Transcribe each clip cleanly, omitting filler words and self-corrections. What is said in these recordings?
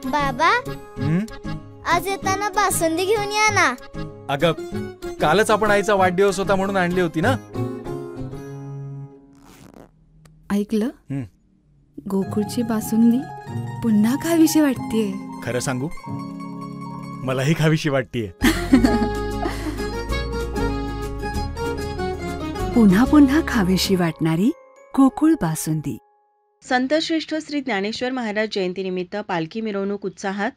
बाबा, हं? आज येताना बासुंदी घेऊन या ना. अगं, कालच आपण आईचा वाढदिवस होता म्हणून आणली होती ना. ऐकलं? हं. गोकुळची बासुंदी पुन्हा खावीशी वाटतेय. खरं सांगू, मलाही खावीशी वाटतीये. पुन्हा पुन्हा खावीशी वाटणारी गोकुळ बासुंदी. संतश्रेष्ठ श्री ज्ञानेश्वर महाराज जयंतीनिमित्त पालखी मिरवणूक उत्साहात.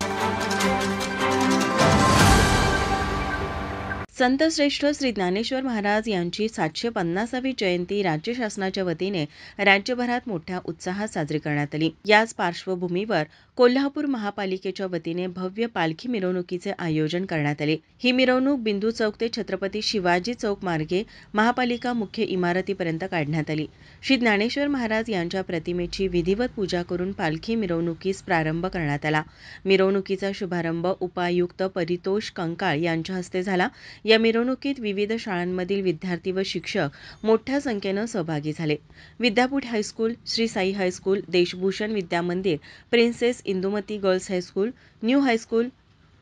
संतश्रेष्ठ श्री ज्ञानेश्वर महाराज यांची 750वी जयंती राज्य शासनाच्या वतीने राज्यभरात मोठ्या उत्साहात साजरी करण्यात आली. याच पार्श्वभूमीवर कोल्हापूर महापालिकेच्या वतीने भव्य पालखी मिरवणुकीचे आयोजन करण्यात आले. ही मिरवणूक बिंदू चौक ते छत्रपती शिवाजी चौक मार्गे महापालिका मुख्य इमारतीपर्यंत काढण्यात आली. श्री ज्ञानेश्वर महाराज यांच्या प्रतिमेची विधिवत पूजा करून पालखी मिरवणुकीस प्रारंभ करण्यात आला. मिरवणुकीचा शुभारंभ उपायुक्त परितोष कंकाळ यांच्या हस्ते झाला. या मिरवणुकीत विविध शाळांमधील विद्यार्थी व शिक्षक मोठ्या संख्येनं सहभागी झाले. Vidyapeeth high school, Shri Sai high school, Deshbhushan Vidya Mandir, princess Indumati girls high school, new high school,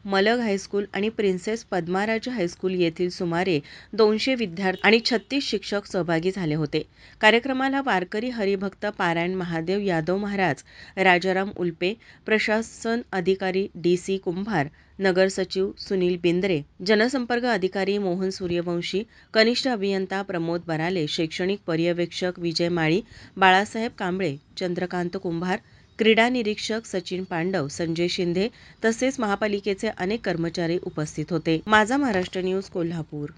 Malag high school आणि प्रिन्सेस पद्माराज हायस्कूल येथील सुमारे 200 विद्यार्थी आणि 36 शिक्षक सहभागी झाले होते. कार्यक्रमाला वारकरी हरिभक्त पारायण महादेव यादव महाराज, राजाराम उल्पे, प्रशासन अधिकारी DC कुंभार, नगर सचिव सुनील बिंद्रे, जनसंपर्क अधिकारी मोहन सूर्यवंशी, कनिष्ठ अभियंता प्रमोद बराले, शैक्षणिक पर्यवेक्षक विजय माळी, बाळासाहेब कांबळे, चंद्रकांत कुंभार, क्रीडा निरीक्षक सचिन पांडव, संजय शिंदे तसेच महापालिकेचे अनेक कर्मचारी उपस्थित होते. माझा महाराष्ट्र न्यूज, कोल्हापूर.